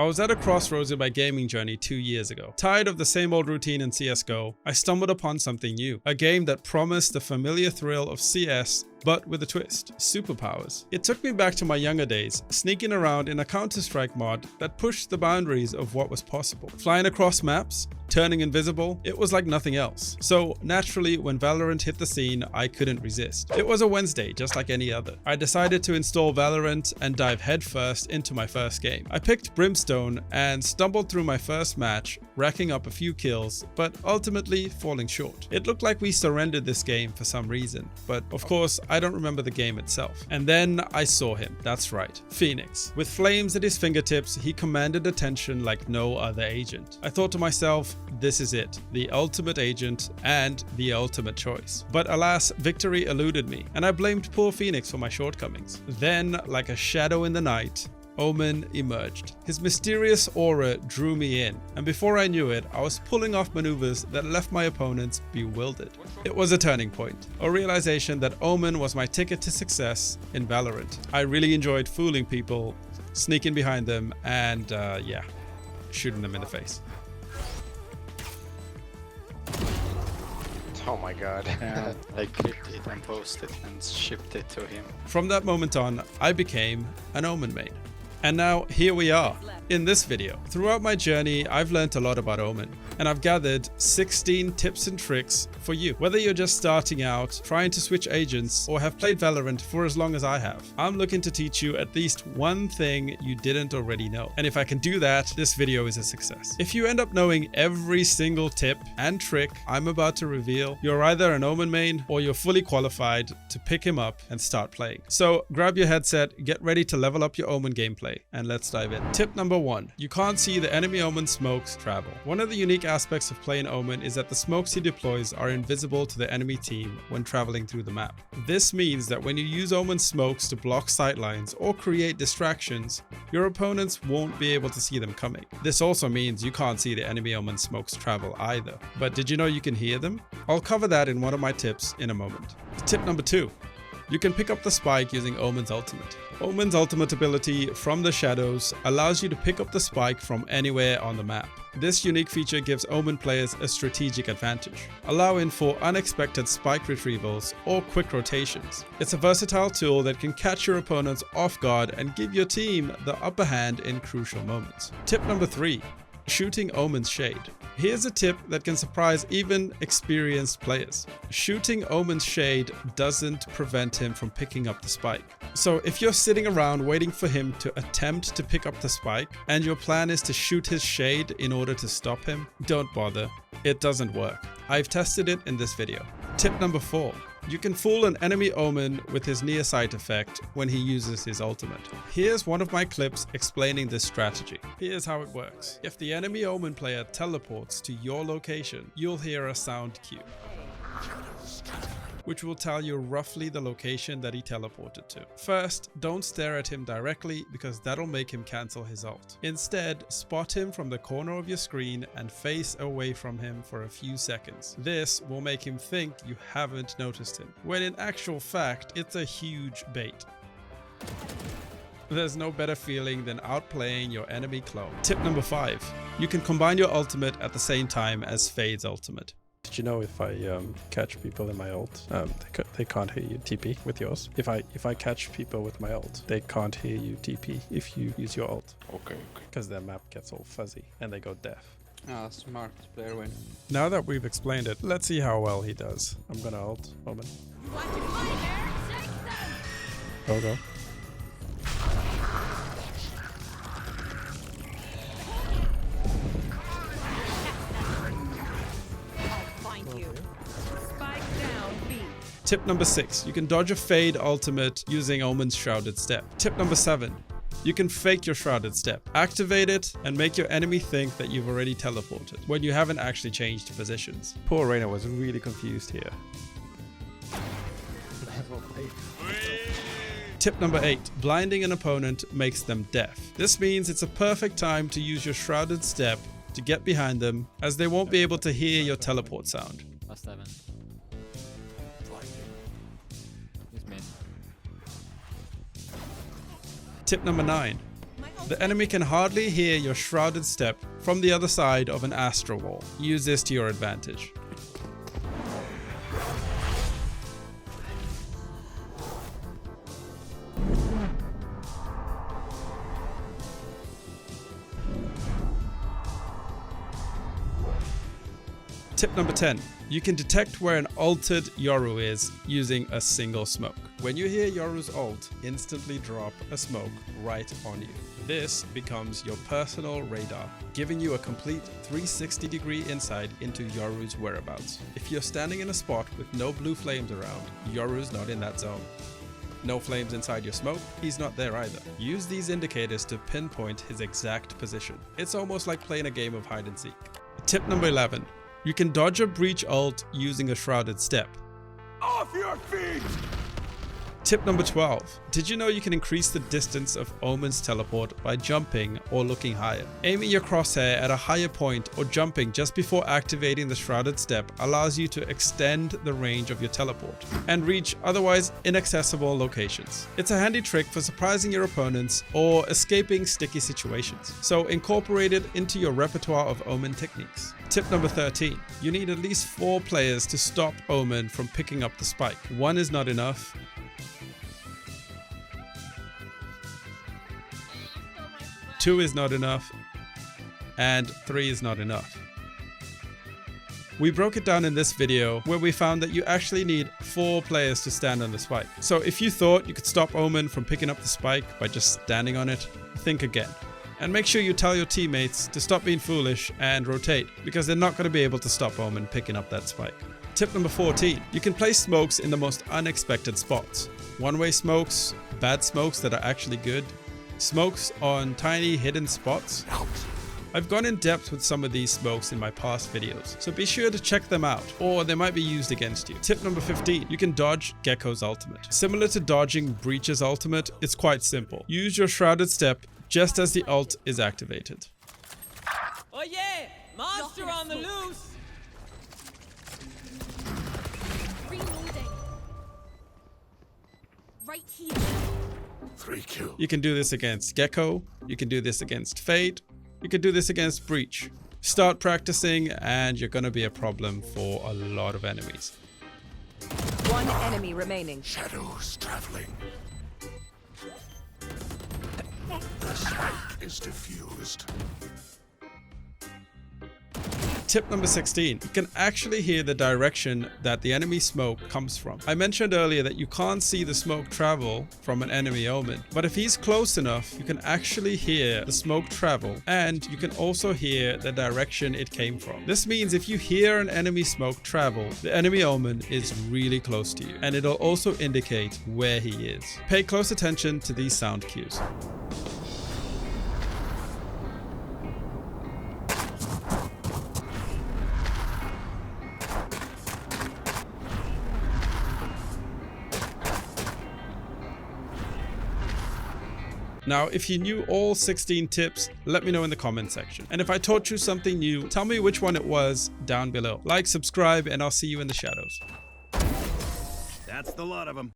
I was at a crossroads in my gaming journey 2 years ago. Tired of the same old routine in CSGO, I stumbled upon something new. A game that promised the familiar thrill of CS, but with a twist: superpowers. It took me back to my younger days, sneaking around in a Counter-Strike mod that pushed the boundaries of what was possible. Flying across maps, turning invisible, it was like nothing else. So naturally, when Valorant hit the scene, I couldn't resist. It was a Wednesday, just like any other. I decided to install Valorant and dive headfirst into my first game. I picked Brimstone and stumbled through my first match, racking up a few kills, but ultimately falling short. It looked like we surrendered this game for some reason, but of course, I don't remember the game itself. And then I saw him, that's right, Phoenix. With flames at his fingertips, he commanded attention like no other agent. I thought to myself, this is it, the ultimate agent and the ultimate choice. But alas, victory eluded me, and I blamed poor Phoenix for my shortcomings. Then, like a shadow in the night, Omen emerged. His mysterious aura drew me in, and before I knew it, I was pulling off maneuvers that left my opponents bewildered. It was a turning point, a realization that Omen was my ticket to success in Valorant. I really enjoyed fooling people, sneaking behind them, and yeah, shooting them in the face. Oh my god. Yeah, I clipped it and posted and shipped it to him. From that moment on, I became an Omen main. And now here we are in this video. Throughout my journey, I've learned a lot about Omen, and I've gathered 16 tips and tricks for you. Whether you're just starting out, trying to switch agents, or have played Valorant for as long as I have, I'm looking to teach you at least one thing you didn't already know. And if I can do that, this video is a success. If you end up knowing every single tip and trick I'm about to reveal, you're either an Omen main or you're fully qualified to pick him up and start playing. So grab your headset, get ready to level up your Omen gameplay, and let's dive in. Tip number 1. You can't see the enemy Omen smokes travel. One of the unique aspects of playing Omen is that the smokes he deploys are invisible to the enemy team when traveling through the map. This means that when you use Omen smokes to block sightlines or create distractions, your opponents won't be able to see them coming. This also means you can't see the enemy Omen smokes travel either. But did you know you can hear them? I'll cover that in one of my tips in a moment. Tip number 2. You can pick up the spike using Omen's ultimate. Omen's ultimate ability from the shadows allows you to pick up the spike from anywhere on the map. This unique feature gives Omen players a strategic advantage, allowing for unexpected spike retrievals or quick rotations. It's a versatile tool that can catch your opponents off guard and give your team the upper hand in crucial moments. Tip number 3. Shooting Omen's shade. Here's a tip that can surprise even experienced players. Shooting Omen's shade doesn't prevent him from picking up the spike. So if you're sitting around waiting for him to attempt to pick up the spike and your plan is to shoot his shade in order to stop him, don't bother. It doesn't work. I've tested it in this video. Tip number 4. You can fool an enemy Omen with his near sight effect when he uses his ultimate. Here's one of my clips explaining this strategy. Here's how it works. If the enemy Omen player teleports to your location, you'll hear a sound cue, which will tell you roughly the location that he teleported to. First, don't stare at him directly because that'll make him cancel his ult. Instead, spot him from the corner of your screen and face away from him for a few seconds. This will make him think you haven't noticed him, when in actual fact, it's a huge bait. There's no better feeling than outplaying your enemy clone. Tip number 5. You can combine your ultimate at the same time as Fade's ultimate. Did you know if I catch people in my ult, they can't hear you TP with yours? If I catch people with my ult, they can't hear you TP if you use your ult. Okay. Because their map gets all fuzzy and they go deaf. Ah, smart player win. Now that we've explained it, let's see how well he does. I'm gonna ult, Omen. Go, go. Tip number 6. You can dodge a Fade ultimate using Omen's Shrouded Step. Tip number 7. You can fake your Shrouded Step. Activate it and make your enemy think that you've already teleported when you haven't actually changed positions. Poor Reyna was really confused here. Tip number 8. Blinding an opponent makes them deaf. This means it's a perfect time to use your Shrouded Step to get behind them, as they won't be able to hear your teleport sound. Last 7. He's mid. Tip number 9. The enemy can hardly hear your shrouded step from the other side of an astral wall. Use this to your advantage. Tip number 10. You can detect where an ulted Yoru is using a single smoke. When you hear Yoru's ult, instantly drop a smoke right on you. This becomes your personal radar, giving you a complete 360-degree insight into Yoru's whereabouts. If you're standing in a spot with no blue flames around, Yoru's not in that zone. No flames inside your smoke, he's not there either. Use these indicators to pinpoint his exact position. It's almost like playing a game of hide and seek. Tip number 11. You can dodge a breach ult using a shrouded step. Off your feet! Tip number 12. Did you know you can increase the distance of Omen's teleport by jumping or looking higher? Aiming your crosshair at a higher point or jumping just before activating the shrouded step allows you to extend the range of your teleport and reach otherwise inaccessible locations. It's a handy trick for surprising your opponents or escaping sticky situations, so incorporate it into your repertoire of Omen techniques. Tip number 13. You need at least 4 players to stop Omen from picking up the spike. 1 is not enough. 2 is not enough, and 3 is not enough. We broke it down in this video where we found that you actually need 4 players to stand on the spike. So if you thought you could stop Omen from picking up the spike by just standing on it, think again. And make sure you tell your teammates to stop being foolish and rotate, because they're not going to be able to stop Omen picking up that spike. Tip number 14. You can place smokes in the most unexpected spots. One-way smokes, bad smokes that are actually good, smokes on tiny hidden spots. I've gone in depth with some of these smokes in my past videos, so be sure to check them out, or they might be used against you. Tip number 15. You can dodge Gecko's ultimate. Similar to dodging Breach's ultimate, it's quite simple. Use your shrouded step just as the ult is activated. Oh yeah! Monster on the loose! Reloading. Right here. 3 kills. You can do this against Gecko, you can do this against Fade, you can do this against Breach. Start practicing and you're gonna be a problem for a lot of enemies. One enemy remaining. Shadows traveling. The spike is diffused. Tip number 16. You can actually hear the direction that the enemy smoke comes from. I mentioned earlier that you can't see the smoke travel from an enemy Omen, but if he's close enough, you can actually hear the smoke travel, and you can also hear the direction it came from. This means if you hear an enemy smoke travel, the enemy Omen is really close to you, and it'll also indicate where he is. Pay close attention to these sound cues. Now, if you knew all 16 tips, let me know in the comment section. And if I taught you something new, tell me which one it was down below. Like, subscribe, and I'll see you in the shadows. That's the lot of them.